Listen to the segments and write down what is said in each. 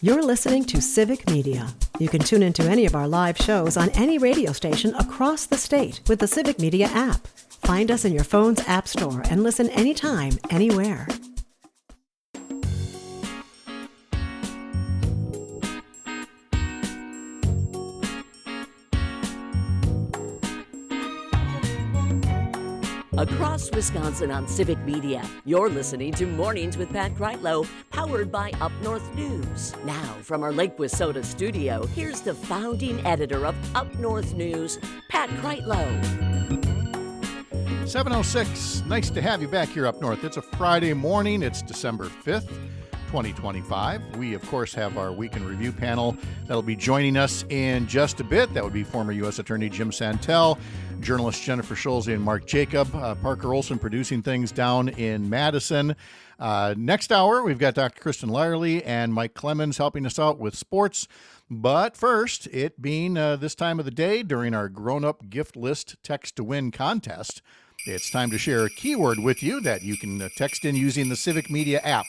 You're listening to Civic Media. You can tune into any of our live shows on any radio station across the state with the Civic Media app. Find us in your phone's app store and listen anytime, anywhere. Across Wisconsin on Civic Media, you're listening to Mornings with Pat Kreitlow, powered by Up North News. Now, from our Lake Wissota studio, here's the founding editor of Up North News, Pat Kreitlow. 7:06. Nice to have you back here up north. It's a Friday morning. It's December 5th, 2025. We, of course, have our Week in Review panel that'll be joining us in just a bit. That would be former U.S. Attorney Jim Santel, journalists Jennifer Schulze and Mark Jacob, Parker Olson producing things down in Madison. Next hour, we've got Dr. Kristen Lyerly and Mike Clemens helping us out with sports. But first, it being this time of the day during our grown-up gift list text to win contest, it's time to share a keyword with you that you can text in using the Civic Media app.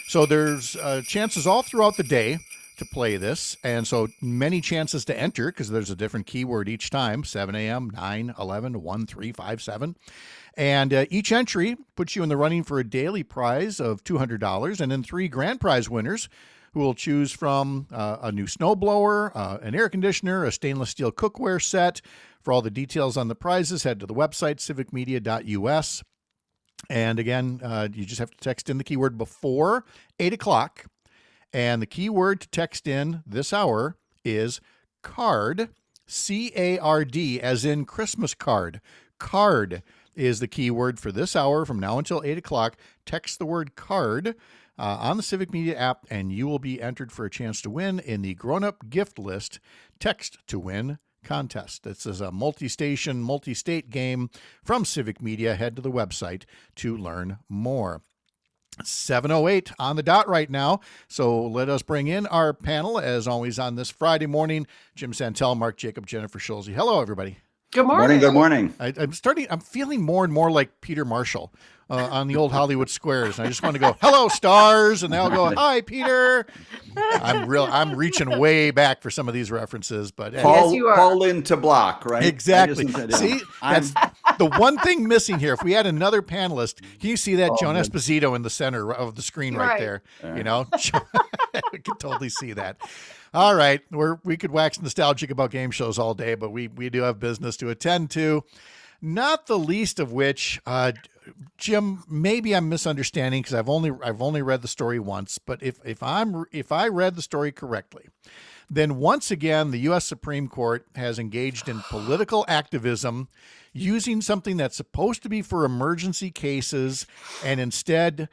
So there's chances all throughout the day to play this, and so many chances to enter because there's a different keyword each time: 7 a.m., 9, 11, 1, 3, 5, 7. And each entry puts you in the running for a daily prize of $200 and then 3 grand prize winners who will choose from a new snowblower, an air conditioner, a stainless steel cookware set. For all the details on the prizes, head to the website, civicmedia.us. And again, you just have to text in the keyword before 8 o'clock. And the keyword to text in this hour is card, C-A-R-D, as in Christmas card. Card is the keyword for this hour from now until 8 o'clock. Text the word card on the Civic Media app, and you will be entered for a chance to win in the Grown Up Gift List Text to Win contest. This is a multi-station, multi-state game from Civic Media. Head to the website to learn more. 7:08 on the dot right now. So let us bring in our panel, as always, on this Friday morning. Jim Santel, Mark Jacob, Jennifer Schulze. Hello, everybody. Good morning. Good morning. I'm feeling more and more like Peter Marshall on the old Hollywood squares. And I just want to go, hello, stars. And they'll go, hi, Peter. I'm reaching way back for some of these references, but Yes, you are. Fall into block, right? Exactly. See, that's the one thing missing here. If we had another panelist, can you see that Joan Esposito in the center of the screen right there? You know, we could totally see that. All right. We could wax nostalgic about game shows all day, but we do have business to attend to, not the least of which, Jim, maybe I'm misunderstanding because I've only read the story once, but if I read the story correctly, then once again, the U.S. Supreme Court has engaged in political activism using something that's supposed to be for emergency cases and instead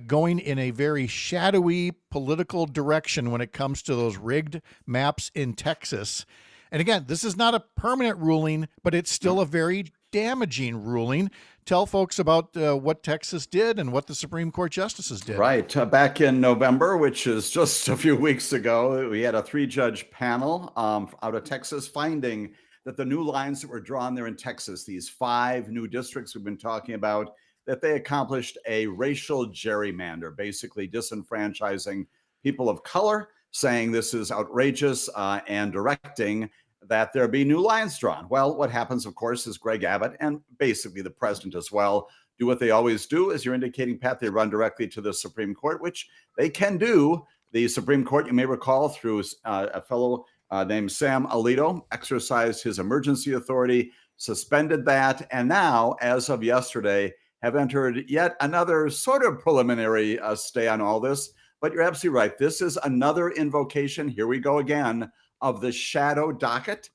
going in a very shadowy political direction when it comes to those rigged maps in Texas. And again, this is not a permanent ruling, but it's still a very damaging ruling. Tell folks about what Texas did and what the Supreme Court justices did. Right. Back in November, which is just a few weeks ago, we had a 3-judge panel out of Texas finding that the new lines that were drawn there in Texas, these 5 new districts we've been talking about, that they accomplished a racial gerrymander, basically disenfranchising people of color, saying this is outrageous and directing that there be new lines drawn. Well, what happens, of course, is Greg Abbott and basically the president as well do what they always do. As you're indicating, Pat, they run directly to the Supreme Court, which they can do. The Supreme Court, you may recall, through a fellow named Sam Alito, exercised his emergency authority, suspended that, and now, as of yesterday, have entered yet another sort of preliminary stay on all this. But you're absolutely right. This is another invocation. Here we go again, of the shadow docket.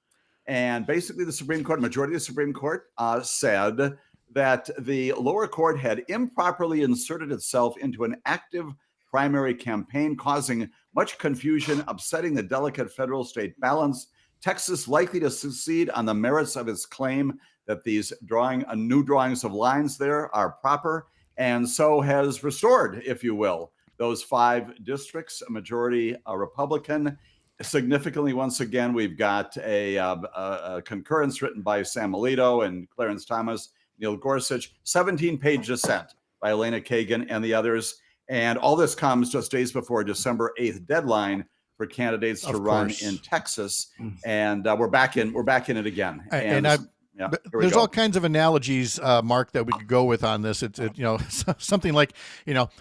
And basically the Supreme Court, majority of the Supreme Court said that the lower court had improperly inserted itself into an active primary campaign, causing much confusion, upsetting the delicate federal-state balance. Texas likely to succeed on the merits of its claim that these new drawings of lines there are proper, and so has restored, if you will, those 5 districts, a majority Republican. Significantly, once again, we've got a concurrence written by Sam Alito and Clarence Thomas, Neil Gorsuch, 17-page dissent by Elena Kagan and the others. And all this comes just days before December 8th deadline for candidates to run in Texas. And we're back in it again. There's all kinds of analogies, Mark, that we could go with on this. It's something like,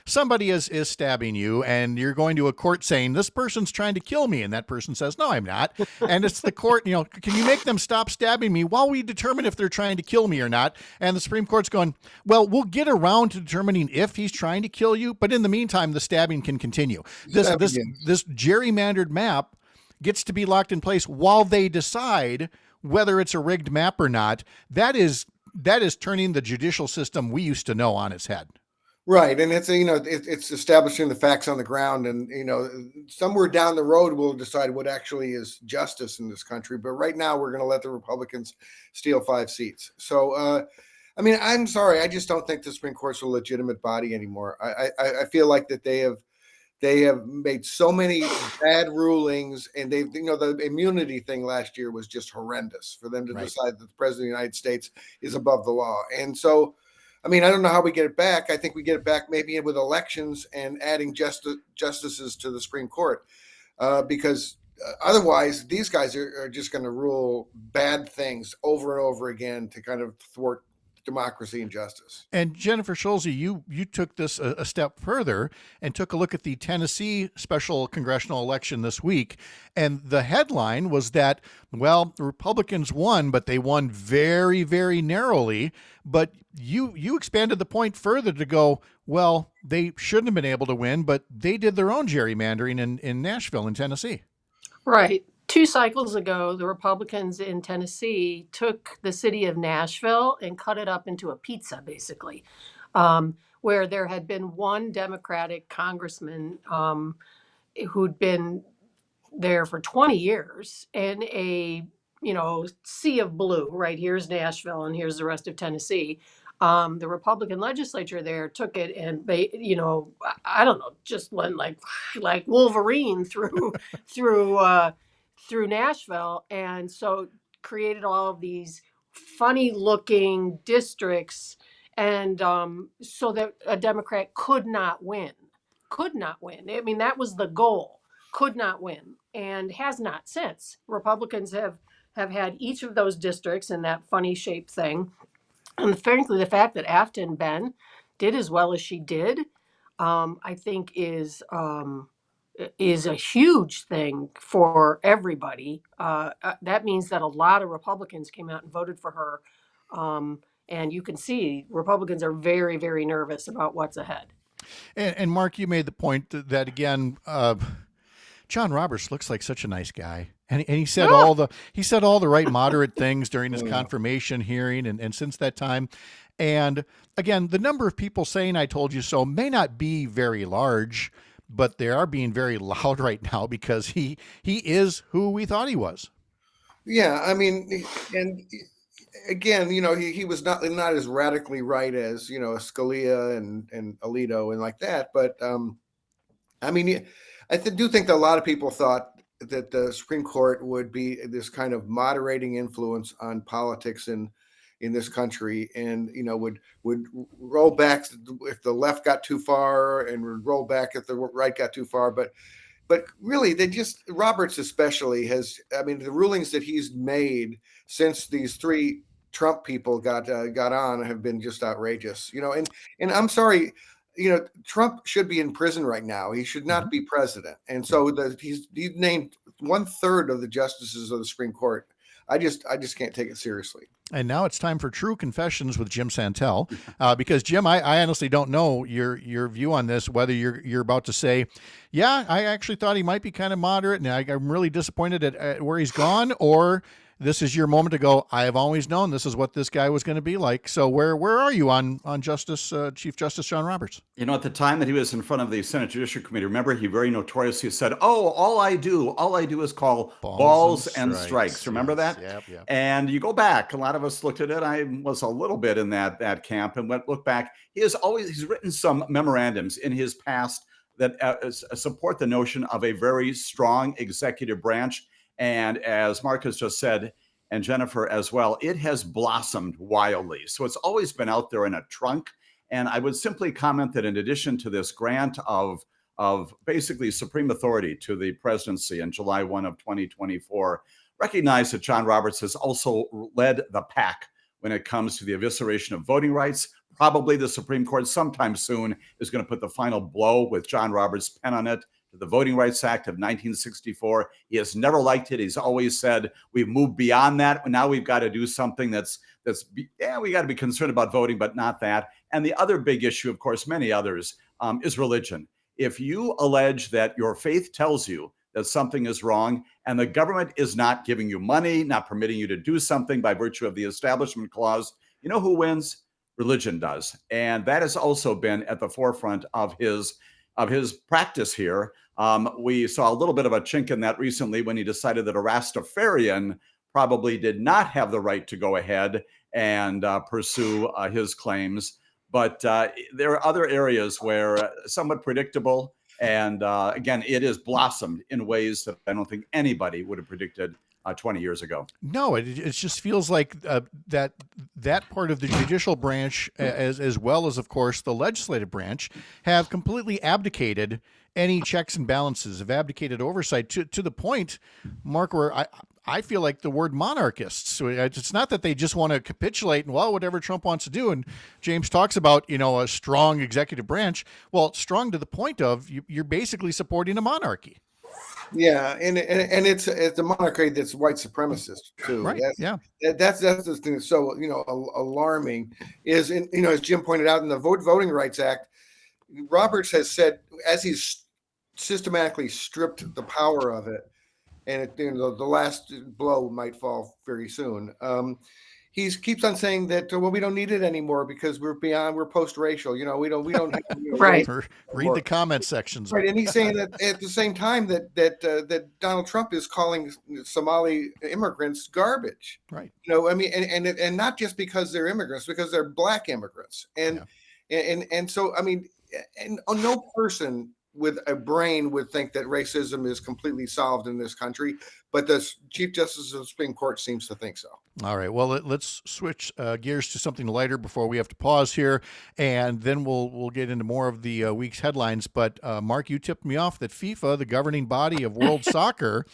somebody is stabbing you and you're going to a court saying this person's trying to kill me. And that person says, no, I'm not. And it's the court, can you make them stop stabbing me while we determine if they're trying to kill me or not? And the Supreme Court's going, well, we'll get around to determining if he's trying to kill you. But in the meantime, the stabbing can continue. This gerrymandered map gets to be locked in place while they decide whether it's a rigged map or not. That is turning the judicial system we used to know on its head. Right. And it's, it's establishing the facts on the ground, and, somewhere down the road, we'll decide what actually is justice in this country. But right now we're going to let the Republicans steal 5 seats. So, I'm sorry. I just don't think the Supreme Court's a legitimate body anymore. I feel like that they have made so many bad rulings, and the immunity thing last year was just horrendous for them to decide that the president of the United States is above the law. And so, I don't know how we get it back. I think we get it back maybe with elections and adding justices to the Supreme Court, because otherwise these guys are just going to rule bad things over and over again to kind of thwart democracy and justice. And Jennifer Schulze, you took this a step further and took a look at the Tennessee special congressional election this week. And the headline was that, well, the Republicans won, but they won very, very narrowly. But you expanded the point further to go, well, they shouldn't have been able to win, but they did their own gerrymandering in Nashville in Tennessee. Right. 2 cycles ago, the Republicans in Tennessee took the city of Nashville and cut it up into a pizza, basically, where there had been one Democratic congressman who'd been there for 20 years in a, sea of blue, right? Here's Nashville and here's the rest of Tennessee. The Republican legislature there took it and they, I don't know, just went like Wolverine through Nashville, and so created all of these funny looking districts, and so that a Democrat could not win. That was the goal, could not win, and has not since. Republicans have had each of those districts in that funny shaped thing. And frankly, the fact that Afton Ben did as well as she did, I think is a huge thing for everybody. That means that a lot of Republicans came out and voted for her. And you can see Republicans are very, very nervous about what's ahead. And Mark, you made the point that again, John Roberts looks like such a nice guy. And he said all the right moderate things during his confirmation hearing and since that time. And again, the number of people saying I told you so may not be very large, but they are being very loud right now because he is who we thought he was. Yeah, and again, he was not as radically right as Scalia and Alito and like that. But I do think that a lot of people thought that the Supreme Court would be this kind of moderating influence on politics in this country, and would roll back if the left got too far and would roll back if the right got too far. But really, Roberts especially has, the rulings that he's made since these 3 Trump people got on have been just outrageous. And I'm sorry, Trump should be in prison right now. He should not be president. And so he's named 1/3 of the justices of the Supreme Court. I just can't take it seriously. And now it's time for True Confessions with Jim Santel, because Jim, I honestly don't know your view on this. Whether you're about to say, yeah, I actually thought he might be kind of moderate, and I'm really disappointed at where he's gone, or this is your moment to go, I have always known this is what this guy was going to be like. So where are you on Chief Justice John Roberts? At the time that he was in front of the Senate Judiciary Committee, remember, he very notoriously said, all I do is call balls and strikes. Remember that? Yep. And you go back, a lot of us looked at it. I was a little bit in that camp and look back. He's written some memorandums in his past that support the notion of a very strong executive branch. And as Marcus just said, and Jennifer as well, it has blossomed wildly. So it's always been out there in a trunk. And I would simply comment that in addition to this grant of basically supreme authority to the presidency in July 1 of 2024, recognize that John Roberts has also led the pack when it comes to the evisceration of voting rights. Probably the Supreme Court sometime soon is going to put the final blow with John Roberts' pen on it to the Voting Rights Act of 1964. He has never liked it. He's always said, we've moved beyond that. Now we've got to do something we got to be concerned about voting, but not that. And the other big issue, of course, many others, is religion. If you allege that your faith tells you that something is wrong and the government is not giving you money, not permitting you to do something by virtue of the Establishment Clause, you know who wins? Religion does. And that has also been at the forefront of his practice here. We saw a little bit of a chink in that recently when he decided that a Rastafarian probably did not have the right to go ahead and pursue his claims. But there are other areas where somewhat predictable. And again, it has blossomed in ways that I don't think anybody would have predicted 20 years ago. No, it just feels like that part of the judicial branch, as well as, of course, the legislative branch, have completely abdicated any checks and balances, have abdicated oversight to the point, Mark, where I feel like the word monarchists. So it's not that they just want to capitulate and, well, whatever Trump wants to do. And James talks about, a strong executive branch. Well, strong to the point of you're basically supporting a monarchy. Yeah, and it's a monarchy that's white supremacist too. Right. That's the thing that's so alarming is as Jim pointed out in the Voting Rights Act, Roberts has said, as he's systematically stripped the power of it, and the last blow might fall very soon. He keeps on saying that we don't need it anymore because we're post-racial. We don't right. Read the comment sections. Right, and he's saying that at the same time that Donald Trump is calling Somali immigrants garbage. Right. And not just because they're immigrants, because they're Black immigrants, and so and no person with a brain would think that racism is completely solved in this country, but the Chief Justice of the Supreme Court seems to think so. All right. Well, let's switch gears to something lighter before we have to pause here, and then we'll get into more of the week's headlines. But Mark, you tipped me off that FIFA, the governing body of world soccer,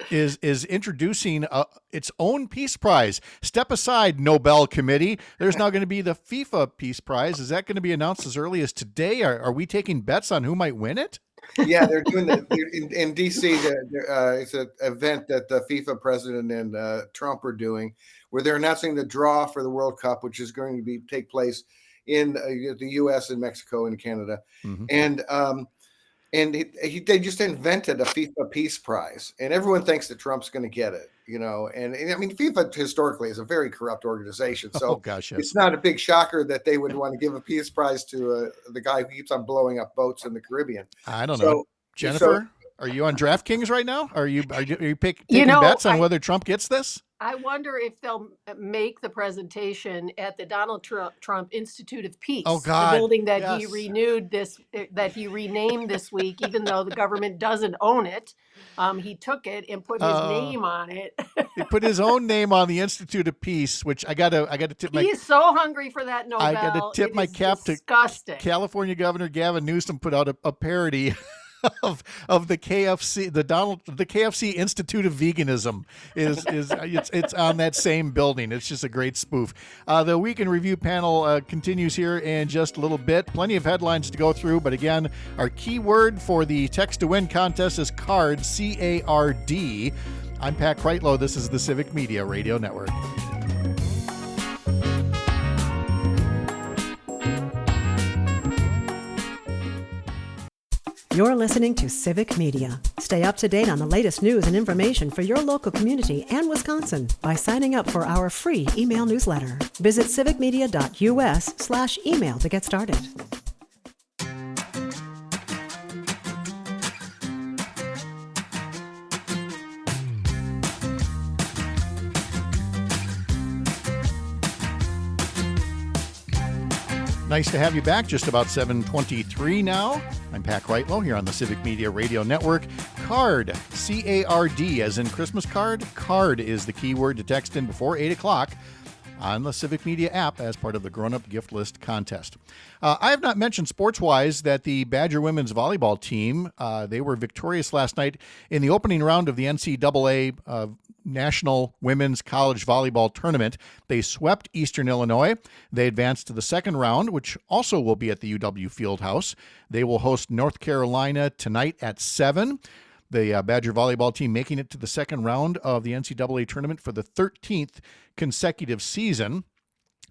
is introducing its own Peace Prize. Step aside, Nobel Committee. There's now going to be the FIFA Peace Prize. Is that going to be announced as early as today? Are we taking bets on who might win it? Yeah, they're doing that in D.C. It's an event that the FIFA president and Trump are doing, where they're announcing the draw for the World Cup, which is going to take place in the U.S. and Mexico and Canada. Mm-hmm. And they just invented a FIFA Peace Prize, and everyone thinks that Trump's going to get it, And I mean, FIFA historically is a very corrupt organization, so It's not a big shocker that they would want to give a Peace Prize to the guy who keeps on blowing up boats in the Caribbean. I don't know, Jennifer. Are you on DraftKings right now? Are you taking bets on whether Trump gets this? I wonder if they'll make the presentation at the Donald Trump Institute of Peace, the building that he renamed this week, even though the government doesn't own it. He took it and put his name on it. He put his own name on the Institute of Peace, which I gotta tip my. He is so hungry for that Nobel. I gotta tip my cap disgusting. To California Governor Gavin Newsom put out a parody of the KFC, the KFC Institute of Veganism it's on that same building. It's just a great spoof. The Week in Review panel continues here in just a little bit. Plenty of headlines to go through, but again, our key word for the Text to Win contest is CARD, C-A-R-D. I'm Pat Kreitlow. This is the Civic Media Radio Network. You're listening to Civic Media. Stay up to date on the latest news and information for your local community and Wisconsin by signing up for our free email newsletter. Visit civicmedia.us/email to get started. Nice to have you back. Just about 7:23 now. I'm Pat Kreitlow here on the Civic Media Radio Network. CARD, C-A-R-D, as in Christmas card. CARD is the keyword to text in before 8 o'clock on the Civic Media app as part of the Grown Up Gift List contest. I have not mentioned sports-wise that the Badger women's volleyball team, they were victorious last night in the opening round of the NCAA National Women's College Volleyball Tournament. They swept Eastern Illinois. They advanced to the second round, which also will be at the UW Fieldhouse. They will host North Carolina tonight at 7. The Badger volleyball team making it to the second round of the NCAA tournament for the 13th consecutive season.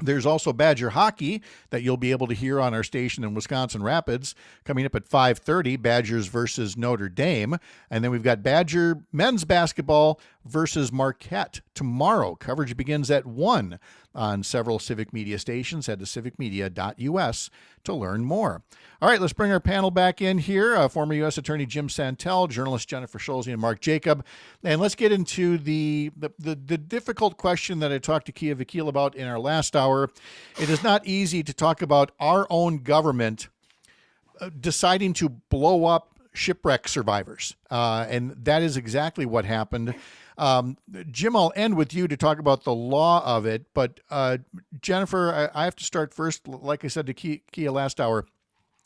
There's also Badger hockey that you'll be able to hear on our station in Wisconsin Rapids coming up at 5:30, Badgers versus Notre Dame. And then we've got Badger men's basketball versus Marquette tomorrow. Coverage begins at 1 on several Civic Media stations. Head to civicmedia.us to learn more. All right, let's bring our panel back in here. Former U.S. Attorney Jim Santel, journalist Jennifer Schulze, and Mark Jacob. And let's get into the difficult question that I talked to Kia Vakil about in our last hour. It is not easy to talk about our own government deciding to blow up shipwreck survivors. And that is exactly what happened. Jim, I'll end with you to talk about the law of it. But Jennifer, I have to start first. Like I said to Kia last hour,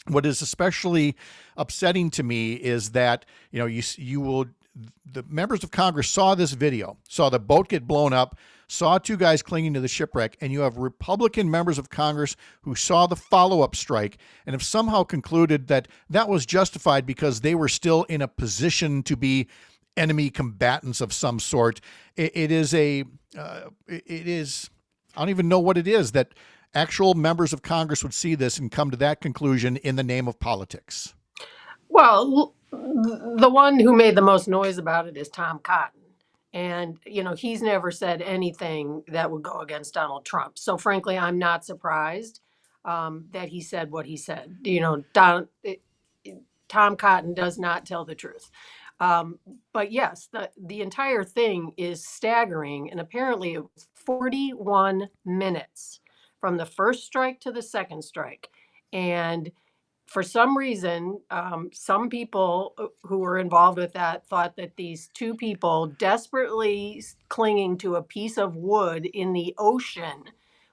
what is especially upsetting to me is that, the members of Congress saw this video, saw the boat get blown up, saw two guys clinging to the shipwreck, and you have Republican members of Congress who saw the follow-up strike and have somehow concluded that that was justified because they were still in a position to be enemy combatants of some sort. It is, I don't even know what it is, that actual members of Congress would see this and come to that conclusion in the name of politics. Well, the one who made the most noise about it is Tom Cotton. And, he's never said anything that would go against Donald Trump. So frankly, I'm not surprised that he said what he said. Tom Cotton does not tell the truth. But yes, the entire thing is staggering. And apparently it was 41 minutes from the first strike to the second strike. And for some reason, some people who were involved with that thought that these two people desperately clinging to a piece of wood in the ocean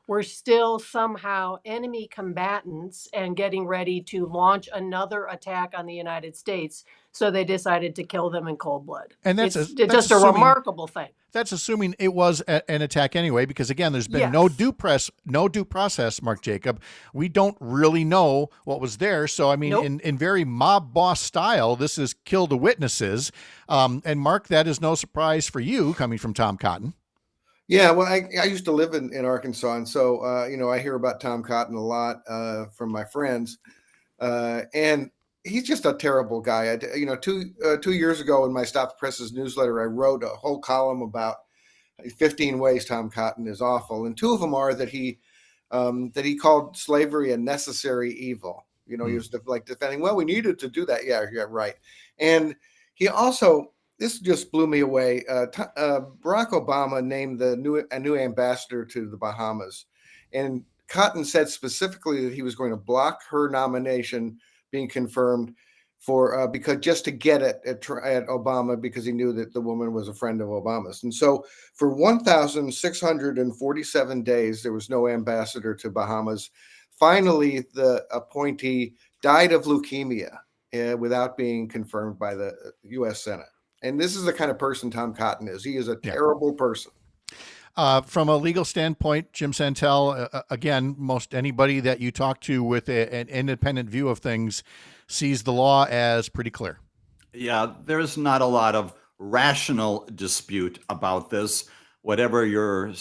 were still somehow enemy combatants and getting ready to launch another attack on the United States. So they decided to kill them in cold blood. And that's just a remarkable thing. That's assuming it was an attack anyway, because again, there's been no due process, Mark Jacob. We don't really know what was there. So, I mean, in very mob boss style, this is kill the witnesses. And Mark, that is no surprise for you coming from Tom Cotton. Yeah, well, I used to live in Arkansas. And so, I hear about Tom Cotton a lot from my friends. And he's just a terrible guy. 2 years ago in my Stop the Presses newsletter, I wrote a whole column about 15 ways Tom Cotton is awful. And two of them are that he called slavery a necessary evil. He was defending, well, we needed to do that. Yeah, right. And he also, this just blew me away. Barack Obama named a new ambassador to the Bahamas. And Cotton said specifically that he was going to block her nomination being confirmed because just to get it at Obama, because he knew that the woman was a friend of Obama's. And so for 1,647 days, there was no ambassador to Bahamas. Finally, the appointee died of leukemia without being confirmed by the U.S. Senate. And this is the kind of person Tom Cotton is. He is a terrible person. From a legal standpoint, Jim Santel, again, most anybody that you talk to with an independent view of things sees the law as pretty clear. Yeah, there's not a lot of rational dispute about this, whatever your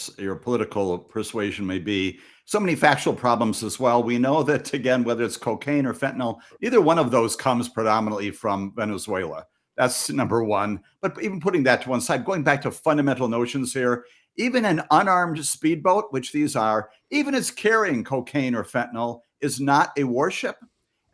political persuasion may be. So many factual problems as well. We know that, again, whether it's cocaine or fentanyl, either one of those comes predominantly from Venezuela. That's number one. But even putting that to one side, going back to fundamental notions here, even an unarmed speedboat, which these are, even it's carrying cocaine or fentanyl, is not a warship.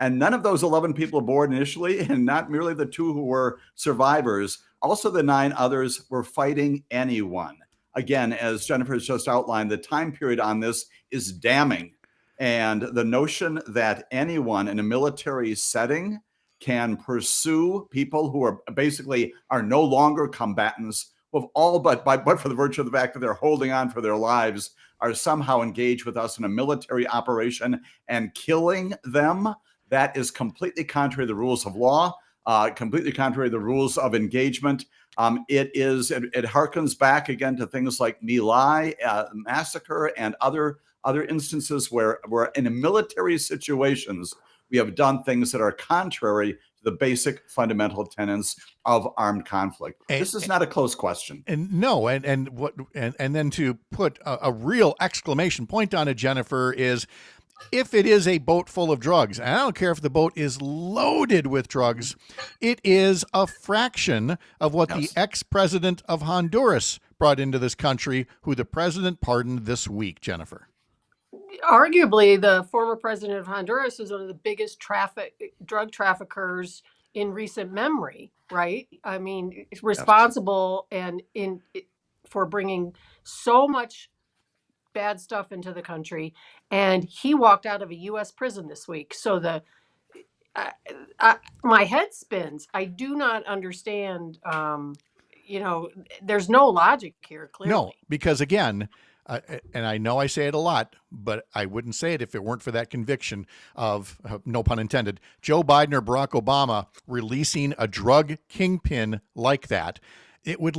And none of those 11 people aboard initially, and not merely the 2 who were survivors, also the 9 others were fighting anyone. Again, as Jennifer has just outlined, the time period on this is damning. And the notion that anyone in a military setting can pursue people who are no longer combatants who have all but for the virtue of the fact that they're holding on for their lives, are somehow engaged with us in a military operation and killing them. That is completely contrary to the rules of law, completely contrary to the rules of engagement. It harkens back again to things like My Lai massacre and other instances where in military situations we have done things that are contrary to the basic fundamental tenets of armed conflict. This is not a close question. And no, and then to put a real exclamation point on it, Jennifer, is if it is a boat full of drugs, and I don't care if the boat is loaded with drugs, it is a fraction of what the ex-president of Honduras brought into this country, who the president pardoned this week, Jennifer. Arguably, the former president of Honduras is one of the biggest drug traffickers in recent memory, right? I mean, responsible for bringing so much bad stuff into the country, and he walked out of a U.S. prison this week. So my head spins. I do not understand. There's no logic here. Clearly, no, because again. And I know I say it a lot, but I wouldn't say it if it weren't for that conviction of, no pun intended, Joe Biden or Barack Obama releasing a drug kingpin like that. It would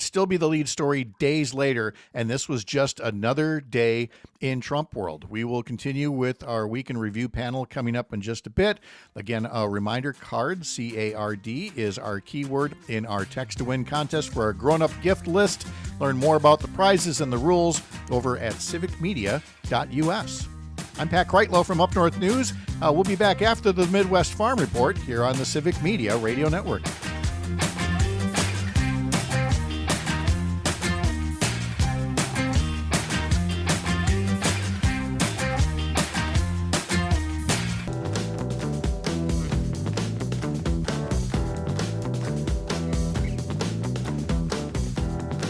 still be the lead story days later, and this was just another day in Trump world. We will continue with our Week in Review panel coming up in just a bit. Again, a reminder, CARD, C-A-R-D, is our keyword in our Text to Win contest for our grown-up gift list. Learn more about the prizes and the rules over at civicmedia.us. I'm Pat Kreitlow from Up North News. We'll be back after the Midwest Farm Report here on the Civic Media Radio Network.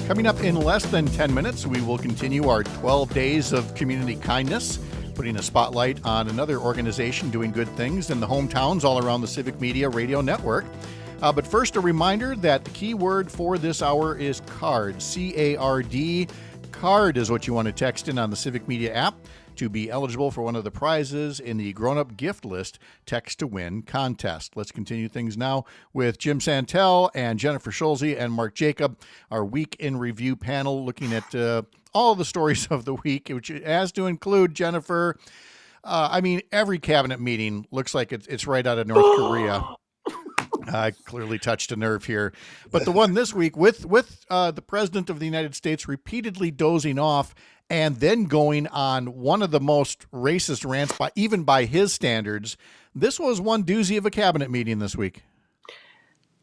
Coming up in less than 10 minutes, we will continue our 12 days of community kindness, putting a spotlight on another organization doing good things in the hometowns all around the Civic Media Radio Network. But first, a reminder that the key word for this hour is CARD, C-A-R-D. CARD is what you want to text in on the Civic Media app to be eligible for one of the prizes in the grown-up gift list Text to Win contest. Let's continue things now with Jim Santel and Jennifer Schulze and Mark Jacob, our Week in Review panel, looking at all the stories of the week, which has to include, Jennifer, every cabinet meeting looks like it's right out of North Korea. I clearly touched a nerve here. But the one this week with the President of the United States repeatedly dozing off and then going on one of the most racist rants even by his standards. This was one doozy of a cabinet meeting this week.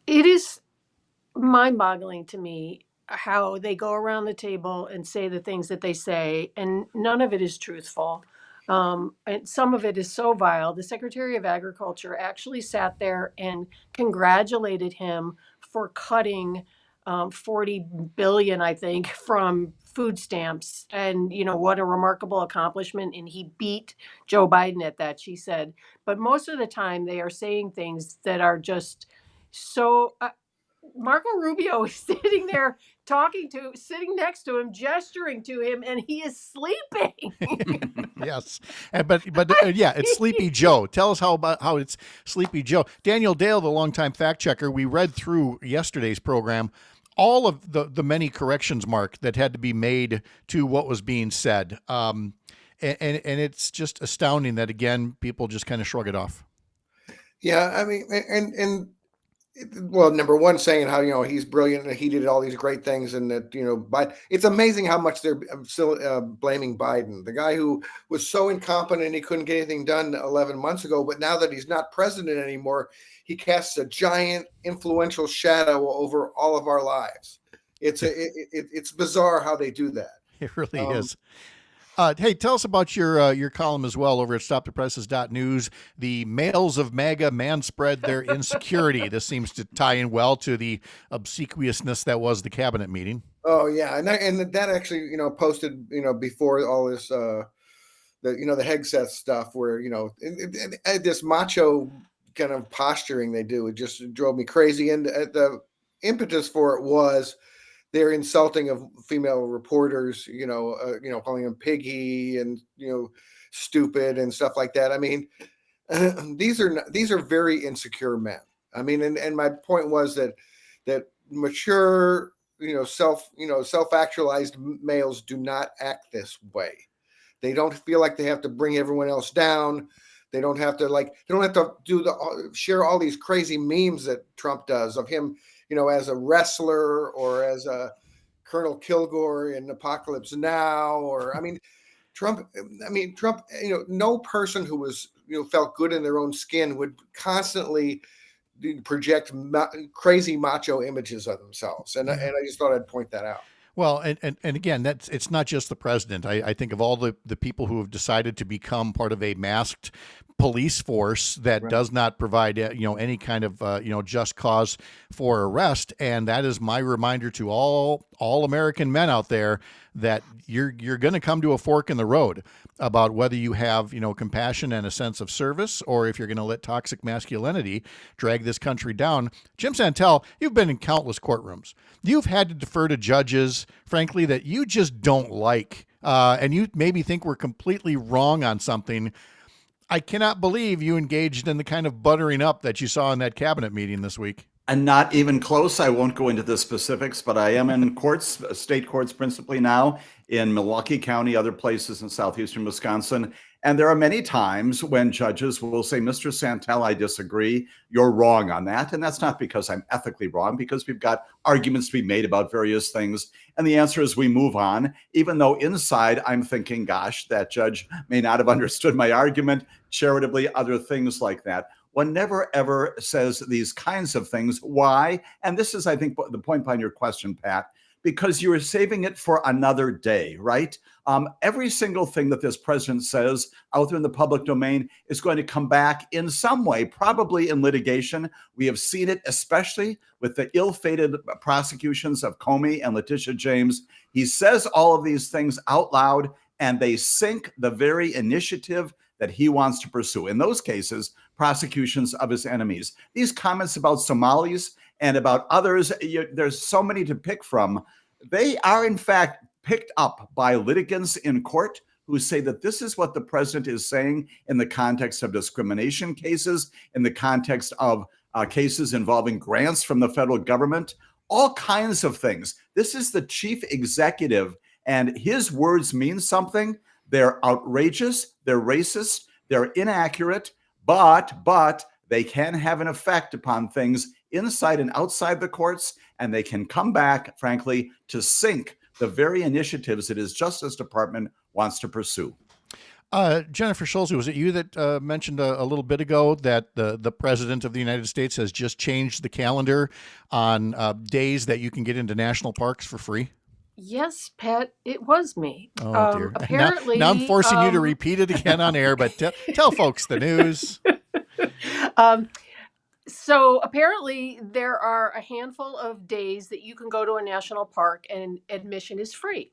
It is mind-boggling to me how they go around the table and say the things that they say, and none of it is truthful. And some of it is so vile. The Secretary of Agriculture actually sat there and congratulated him for cutting 40 billion, I think, from food stamps. And, what a remarkable accomplishment. And he beat Joe Biden at that, she said. But most of the time they are saying things that are just so... Marco Rubio is sitting there sitting next to him, gesturing to him, and he is sleeping. Yes. But it's Sleepy Joe. Tell us how it's Sleepy Joe. Daniel Dale, the longtime fact checker, we read through yesterday's program, all of the many corrections, Mark, that had to be made to what was being said. And it's just astounding that, again, people just kind of shrug it off. Yeah, well, number one, saying how, he's brilliant and he did all these great things, and that, but it's amazing how much they're still blaming Biden, the guy who was so incompetent he couldn't get anything done 11 months ago. But now that he's not president anymore, he casts a giant influential shadow over all of our lives. It's bizarre how they do that. It really is. Hey, tell us about your column as well over at StopThePresses.news. The males of MAGA manspread their insecurity. This seems to tie in well to the obsequiousness that was the cabinet meeting. Oh yeah, and that actually posted before all this the Hegseth stuff where this macho kind of posturing they do. It just drove me crazy, and the impetus for it was their insulting of female reporters, calling them piggy and, stupid and stuff like that. I mean, these are very insecure men. I mean, and my point was that mature, self-actualized males do not act this way. They don't feel like they have to bring everyone else down. They don't have to share all these crazy memes that Trump does of him, as a wrestler or as a Colonel Kilgore in Apocalypse Now, Trump, no person who was, felt good in their own skin would constantly project crazy macho images of themselves. And I just thought I'd point that out. Well, and again, it's not just the president. I think of all the people who have decided to become part of a masked police force that does not provide any kind of just cause for arrest, and that is my reminder to all American men out there that you're going to come to a fork in the road about whether you have compassion and a sense of service, or if you're going to let toxic masculinity drag this country down. Jim Santel, you've been in countless courtrooms. You've had to defer to judges, frankly, that you just don't like, and you maybe think we're completely wrong on something. I cannot believe you engaged in the kind of buttering up that you saw in that cabinet meeting this week. And not even close. I won't go into the specifics, but I am in courts, state courts principally now in Milwaukee County, other places in southeastern Wisconsin. And there are many times when judges will say, Mr. Santel, I disagree. You're wrong on that. And that's not because I'm ethically wrong, because we've got arguments to be made about various things. And the answer is we move on, even though inside I'm thinking, gosh, that judge may not have understood my argument, charitably, other things like that. One never, ever says these kinds of things. Why? And this is, I think, the point behind your question, Pat, because you are saving it for another day, right? Every single thing that this president says out there in the public domain is going to come back in some way, probably in litigation. We have seen it, especially with the ill-fated prosecutions of Comey and Letitia James. He says all of these things out loud, and they sink the very initiative that he wants to pursue. In those cases, prosecutions of his enemies. These comments about Somalis and about others, there's so many to pick from. They are, in fact, picked up by litigants in court who say that this is what the president is saying in the context of discrimination cases, in the context of cases involving grants from the federal government, all kinds of things. This is the chief executive, and his words mean something. They're outrageous, they're racist, they're inaccurate, but they can have an effect upon things inside and outside the courts, and they can come back, frankly, to sink the very initiatives that his Justice Department wants to pursue. Jennifer Schulze, was it you that mentioned a little bit ago that the President of the United States has just changed the calendar on days that you can get into national parks for free? Yes, Pat, it was me. Oh, dear. Apparently, now I'm forcing you to repeat it again on air, but tell folks the news. So apparently there are a handful of days that you can go to a national park and admission is free.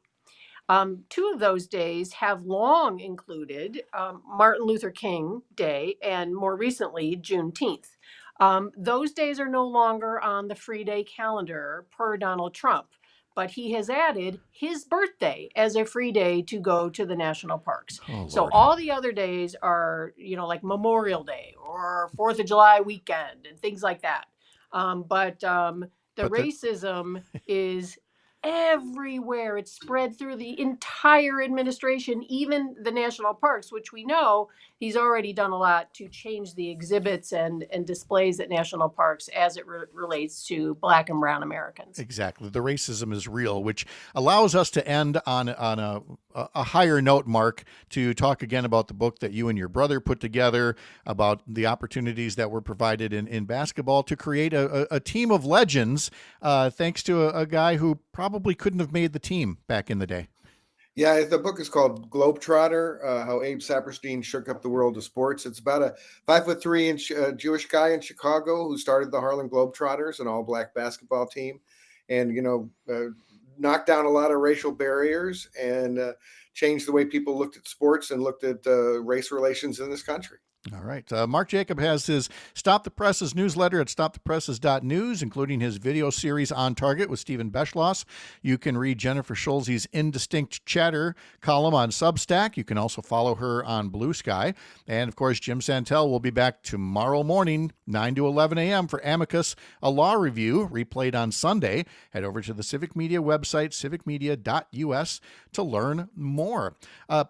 Two of those days have long included Martin Luther King Day and more recently Juneteenth. Those days are no longer on the free day calendar per Donald Trump, but he has added his birthday as a free day to go to the national parks. Oh, So Lord. all the other days are, like Memorial Day or 4th of July weekend and things like that. But the racism is everywhere. It's spread through the entire administration, even the national parks, which we know he's already done a lot to change the exhibits and displays at national parks as it relates to Black and brown Americans. Exactly. The racism is real, which allows us to end on a higher note, Mark, to talk again about the book that you and your brother put together, about the opportunities that were provided in basketball to create a team of legends, thanks to a guy who probably couldn't have made the team back in the day. Yeah, the book is called Globetrotter, How Abe Saperstein Shook Up the World of Sports. It's about a 5'3" Jewish guy in Chicago who started the Harlem Globetrotters, an all-black basketball team, and knocked down a lot of racial barriers and changed the way people looked at sports and looked at race relations in this country. All right. Mark Jacob has his Stop the Presses newsletter at stopthepresses.news, including his video series On Target with Stephen Beschloss. You can read Jennifer Schulze's Indistinct Chatter column on Substack. You can also follow her on Blue Sky. And, of course, Jim Santel will be back tomorrow morning, 9 to 11 a.m. for Amicus, a law review, replayed on Sunday. Head over to the Civic Media website, civicmedia.us, to learn more.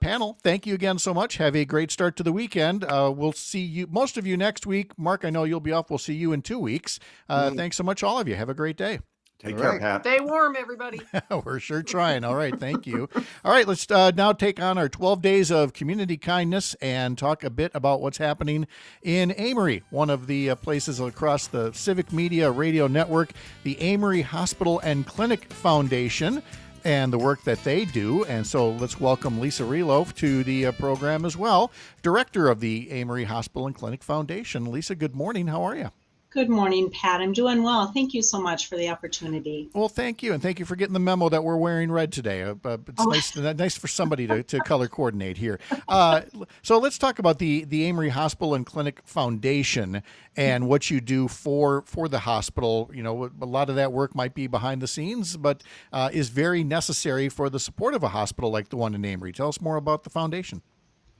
Panel, thank you again so much. Have a great start to the weekend. We'll see you, most of you, next week. Mark, I know you'll be off. We'll see you in 2 weeks. Thanks so much, all of you. Have a great day. Take care, Pat. Stay warm, everybody. We're sure trying. All right. Thank you. All right. Let's now take on our 12 days of community kindness and talk a bit about what's happening in Amery, one of the places across the Civic Media Radio Network, the Amery Hospital and Clinic Foundation, and the work that they do. And so let's welcome Lisa Relof to the program as well, director of the Amery Hospital and Clinic Foundation. Lisa, good morning. How are you? Good morning, Pat. I'm doing well. Thank you so much for the opportunity. Well, thank you. And thank you for getting the memo that we're wearing red today. It's nice for somebody to color coordinate here. So let's talk about the Amery Hospital and Clinic Foundation and what you do for the hospital. You know, a lot of that work might be behind the scenes, but is very necessary for the support of a hospital like the one in Amery. Tell us more about the foundation.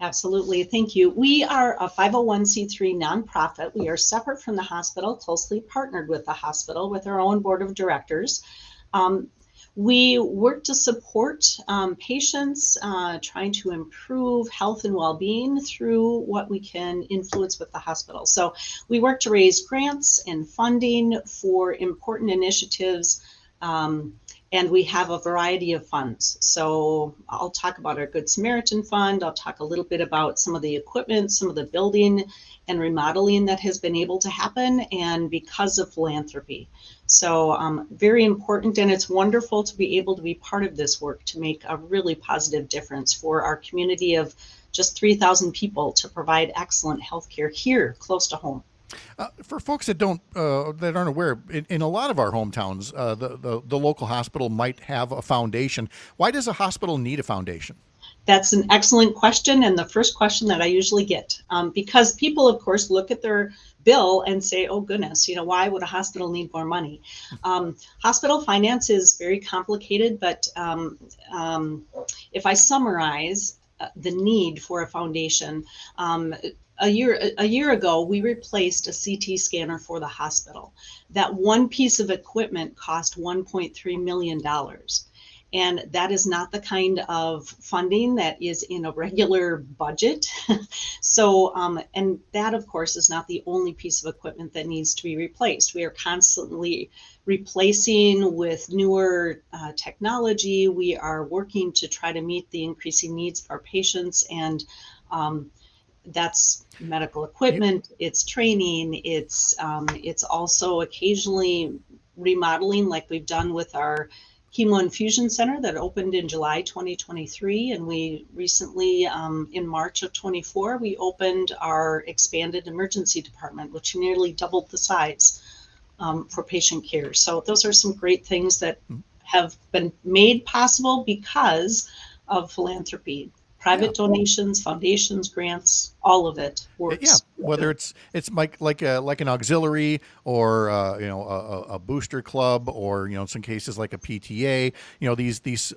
Absolutely. Thank you. We are a 501c3 nonprofit. We are separate from the hospital, closely partnered with the hospital with our own board of directors. We work to support patients trying to improve health and well-being through what we can influence with the hospital. So we work to raise grants and funding for important initiatives. And we have a variety of funds. So I'll talk about our Good Samaritan Fund. I'll talk a little bit about some of the equipment, some of the building and remodeling that has been able to happen, and because of philanthropy. So very important, and it's wonderful to be able to be part of this work to make a really positive difference for our community of just 3,000 people to provide excellent healthcare here close to home. For folks that aren't aware, in a lot of our hometowns, the local hospital might have a foundation. Why does a hospital need a foundation? That's an excellent question, and the first question that I usually get, because people, of course, look at their bill and say, "Oh goodness, you know, why would a hospital need more money?" Hospital finance is very complicated, but if I summarize the need for a foundation. A year ago, we replaced a CT scanner for the hospital. That one piece of equipment cost $1.3 million. And that is not the kind of funding that is in a regular budget. So, and that, of course, is not the only piece of equipment that needs to be replaced. We are constantly replacing with newer technology. We are working to try to meet the increasing needs of our patients, and that's medical equipment, it's training, it's also occasionally remodeling, like we've done with our Chemo Infusion Center that opened in July 2023, and we recently, in March of 24, we opened our expanded emergency department, which nearly doubled the size for patient care. So those are some great things that have been made possible because of philanthropy. Private donations, foundations, grants, all of it works. Yeah, whether it's like an auxiliary or a booster club, or in some cases like a PTA. These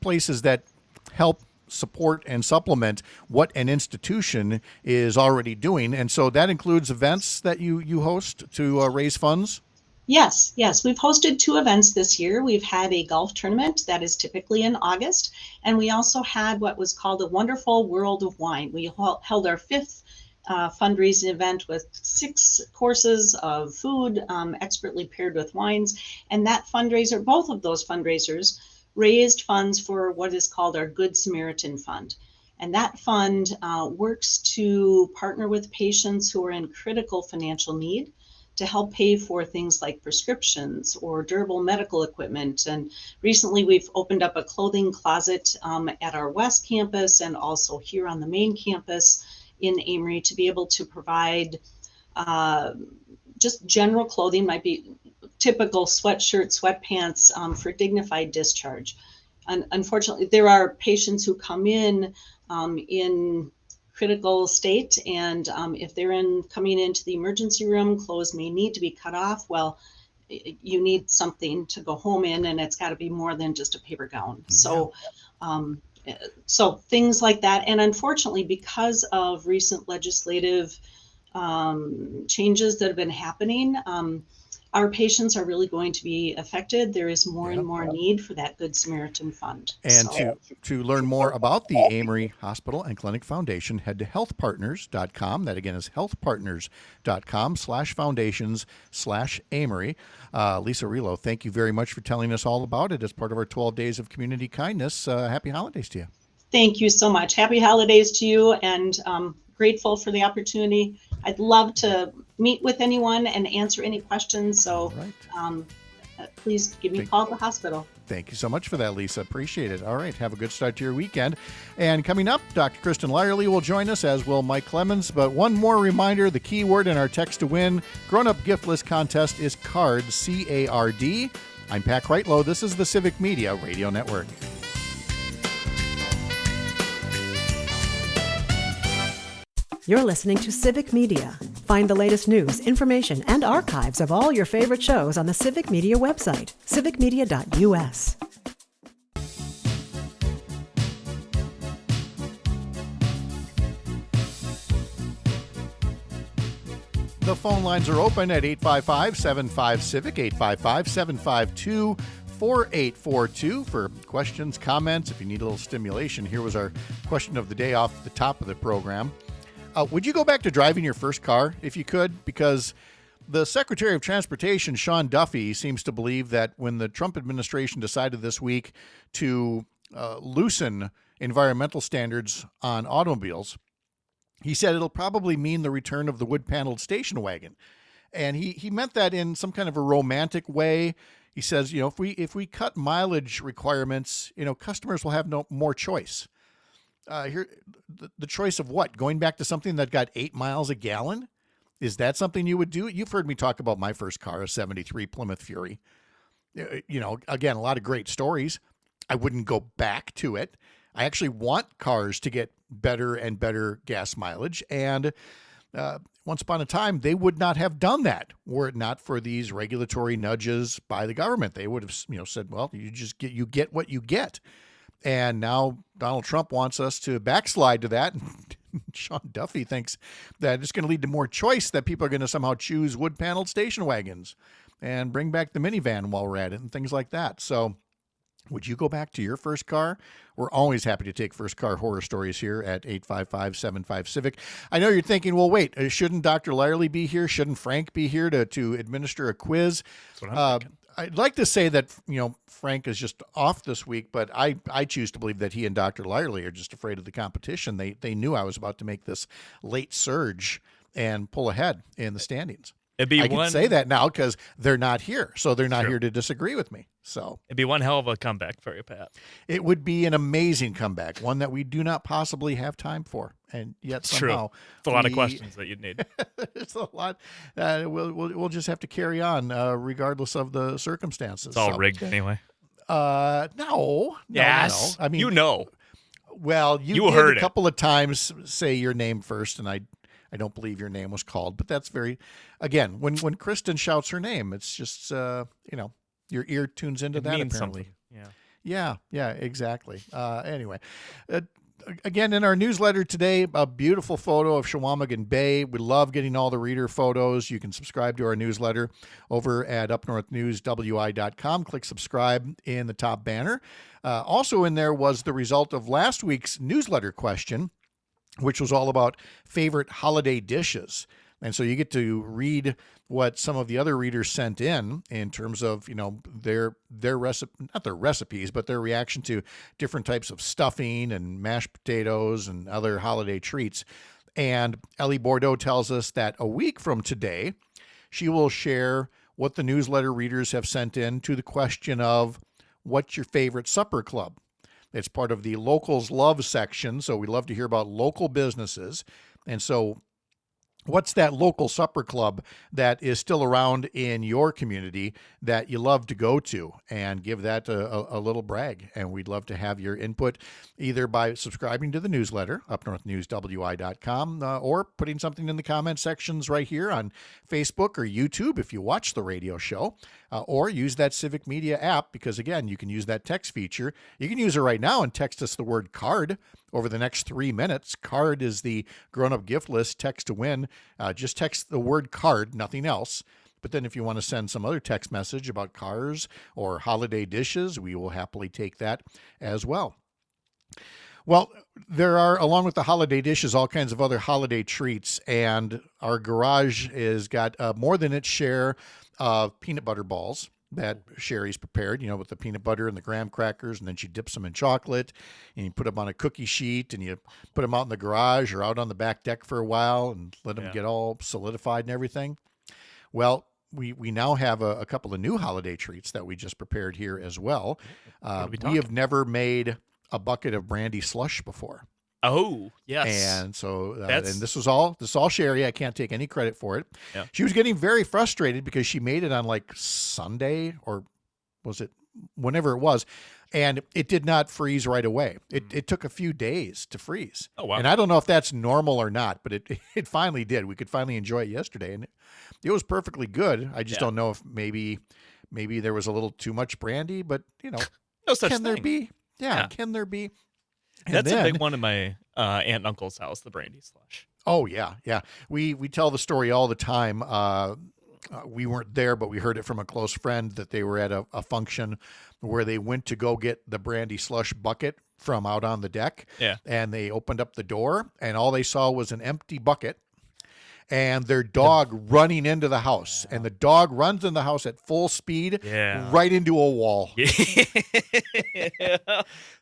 places that help support and supplement what an institution is already doing, and so that includes events that you host to raise funds. Yes. We've hosted 2 events this year. We've had a golf tournament that is typically in August, and we also had what was called a Wonderful World of Wine. We held our 5th fundraising event with 6 courses of food, expertly paired with wines. And that fundraiser, both of those fundraisers, raised funds for what is called our Good Samaritan Fund. And that fund works to partner with patients who are in critical financial need to help pay for things like prescriptions or durable medical equipment. And recently we've opened up a clothing closet at our West Campus and also here on the main campus in Amery to be able to provide just general clothing, might be typical sweatshirt, sweatpants for dignified discharge. Unfortunately, there are patients who come in critical state, and if they're coming into the emergency room, clothes may need to be cut off. Well, you need something to go home in, and it's got to be more than just a paper gown. So so things like that. And unfortunately, because of recent legislative changes that have been happening, our patients are really going to be affected. There is more and more need for that Good Samaritan Fund. And So, to learn more about the Amory Hospital and Clinic Foundation, head to healthpartners.com. That again is healthpartners.com/foundations/Amory. Lisa Relo, thank you very much for telling us all about it as part of our 12 Days of Community Kindness. Happy holidays to you. thank you so much. Happy holidays to you, and grateful for the opportunity. I'd love to meet with anyone and answer any questions. So please give me a call at the hospital. Thank you so much for that, Lisa. Appreciate it. All right. Have a good start to your weekend. And coming up, Dr. Kristen Lyerly will join us, as will Mike Clemens. But one more reminder, the key word in our text to win grown-up gift list contest is CARD, C-A-R-D. I'm Pat Kreitlow. This is the Civic Media Radio Network. You're listening to Civic Media. Find the latest news, information, and archives of all your favorite shows on the Civic Media website, civicmedia.us. The phone lines are open at 855-75-CIVIC, 855-752-4842 for questions, comments. If you need a little stimulation, here was our question of the day off the top of the program. Would you go back to driving your first car if you could? Because the Secretary of Transportation, Sean Duffy, seems to believe that when the Trump administration decided this week to loosen environmental standards on automobiles, he said it'll probably mean the return of the wood-paneled station wagon. And he meant that in some kind of a romantic way. He says, if we cut mileage requirements, customers will have more choice. Here, the choice of what? Going back to something that got 8 miles a gallon? Is that something you would do? You've heard me talk about my first car, a 73 Plymouth Fury. Again, a lot of great stories. I wouldn't go back to it. I actually want cars to get better and better gas mileage. And once upon a time, they would not have done that were it not for these regulatory nudges by the government. They would have, said, well, you get what you get. And now Donald Trump wants us to backslide to that. Sean Duffy thinks that it's going to lead to more choice, that people are going to somehow choose wood-paneled station wagons and bring back the minivan while we're at it and things like that. So would you go back to your first car? We're always happy to take first car horror stories here at 855-75-CIVIC. I know you're thinking, well, wait, shouldn't Dr. Lyerly be here? Shouldn't Frank be here to administer a quiz? That's what I'm thinking. I'd like to say that, Frank is just off this week, but I choose to believe that he and Dr. Lyerly are just afraid of the competition. They knew I was about to make this late surge and pull ahead in the standings. I can say that now because they're not here, so they're not here to disagree with me. So it'd be one hell of a comeback for you, Pat. It would be an amazing comeback, one that we do not possibly have time for, and yet somehow it's a lot of questions that you'd need. It's a lot. We'll just have to carry on regardless of the circumstances. It's all rigged anyway. No. Yes. I mean, well, you did heard a couple of times say your name first, and I don't believe your name was called, but that's again, when Kristen shouts her name, it's just, your ear tunes into that apparently. Something. Yeah, exactly. Anyway, again, in our newsletter today, a beautiful photo of Chequamegon Bay. We love getting all the reader photos. You can subscribe to our newsletter over at upnorthnewswi.com. Click subscribe in the top banner. Also in there was the result of last week's newsletter question, which was all about favorite holiday dishes. And so you get to read what some of the other readers sent in terms of, their recipe, not their recipes, but their reaction to different types of stuffing and mashed potatoes and other holiday treats. And Ellie Bordeaux tells us that a week from today, she will share what the newsletter readers have sent in to the question of what's your favorite supper club? It's part of the Locals Love section, so we love to hear about local businesses. And so What's that local supper club that is still around in your community that you love to go to, and give that a little brag. And we'd love to have your input either by subscribing to the newsletter, upnorthnewswi.com, or putting something in the comment sections right here on Facebook or YouTube if you watch the radio show, or use that Civic Media app, because again, you can use that text feature. You can use it right now and text us the word card over the next 3 minutes. Card is the grown-up gift list text to win. Just text the word card, nothing else. But then if you want to send some other text message about cars or holiday dishes, we will happily take that as well. Well, there are, along with the holiday dishes, all kinds of other holiday treats, and our garage has got more than its share of peanut butter balls that Sherry's prepared, with the peanut butter and the graham crackers, and then she dips them in chocolate, and you put them on a cookie sheet, and you put them out in the garage or out on the back deck for a while and let them get all solidified and everything. Well, we now have a couple of new holiday treats that we just prepared here as well. We have never made a bucket of brandy slush before. Oh, yes. And so, and this is all Sherry. I can't take any credit for it. Yeah. She was getting very frustrated because she made it on like Sunday, or was it whenever it was, and it did not freeze right away. It took a few days to freeze. Oh, wow. And I don't know if that's normal or not, but it finally did. We could finally enjoy it yesterday, and it was perfectly good. I just don't know if maybe there was a little too much brandy, but no such can thing. There be? Yeah, can there be? And that's a big one in my aunt and uncle's house, the brandy slush. Oh, yeah. We tell the story all the time. We weren't there, but we heard it from a close friend that they were at a function where they went to go get the brandy slush bucket from out on the deck. Yeah. And they opened up the door, and all they saw was an empty bucket and their dog running into the house. And the dog runs in the house at full speed, right into a wall.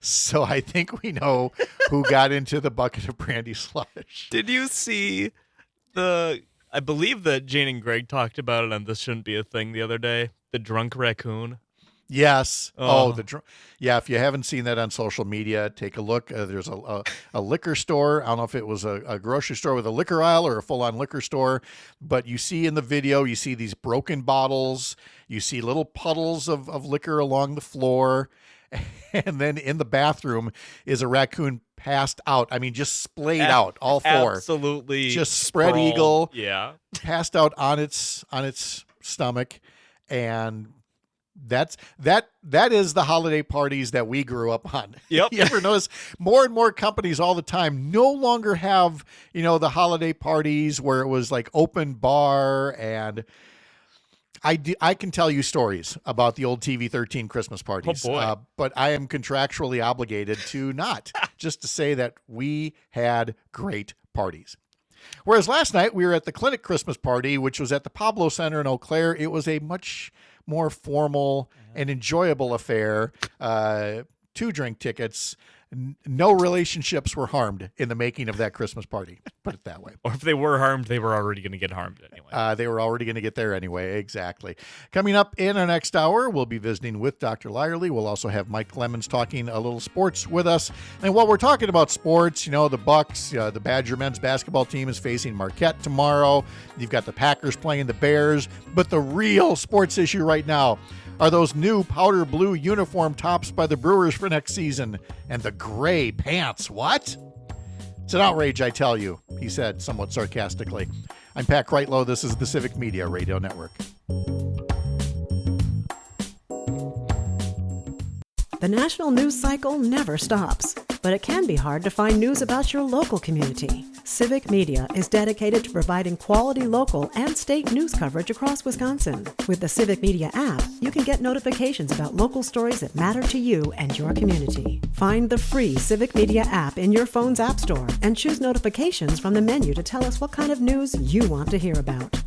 So I think we know who got into the bucket of brandy slush. Did you see I believe that Jane and Greg talked about it on This Shouldn't Be a Thing the other day, the drunk raccoon? Yes. If you haven't seen that on social media, take a look. There's a liquor store. I don't know if it was a grocery store with a liquor aisle or a full-on liquor store, but you see in the video, you see these broken bottles. You see little puddles of liquor along the floor. And then in the bathroom is a raccoon passed out. I mean, just splayed out, all four. Absolutely. Just spread eagle. Yeah. Passed out on its stomach. And that is the holiday parties that we grew up on. Yep. You ever notice more and more companies all the time no longer have, the holiday parties where it was like open bar, and I can tell you stories about the old TV-13 Christmas parties. Oh boy. But I am contractually obligated to not, just to say that we had great parties. Whereas last night we were at the Clinic Christmas party, which was at the Pablo Center in Eau Claire. It was a much more formal and enjoyable affair. 2 drink tickets. No relationships were harmed in the making of that Christmas party. Put it that way. Or if they were harmed, they were already going to get harmed anyway. They were already going to get there anyway. Exactly. Coming up in our next hour, we'll be visiting with Dr. Lyerly. We'll also have Mike Clemens talking a little sports with us. And while we're talking about sports, the Bucks, the Badger men's basketball team is facing Marquette tomorrow. You've got the Packers playing the Bears. But the real sports issue right now are those new powder blue uniform tops by the Brewers for next season and the gray pants. What? It's an outrage, I tell you, he said somewhat sarcastically. I'm Pat Kreitlow. This is the Civic Media Radio Network. The national news cycle never stops, but it can be hard to find news about your local community. Civic Media is dedicated to providing quality local and state news coverage across Wisconsin. With the Civic Media app, you can get notifications about local stories that matter to you and your community. Find the free Civic Media app in your phone's app store and choose notifications from the menu to tell us what kind of news you want to hear about.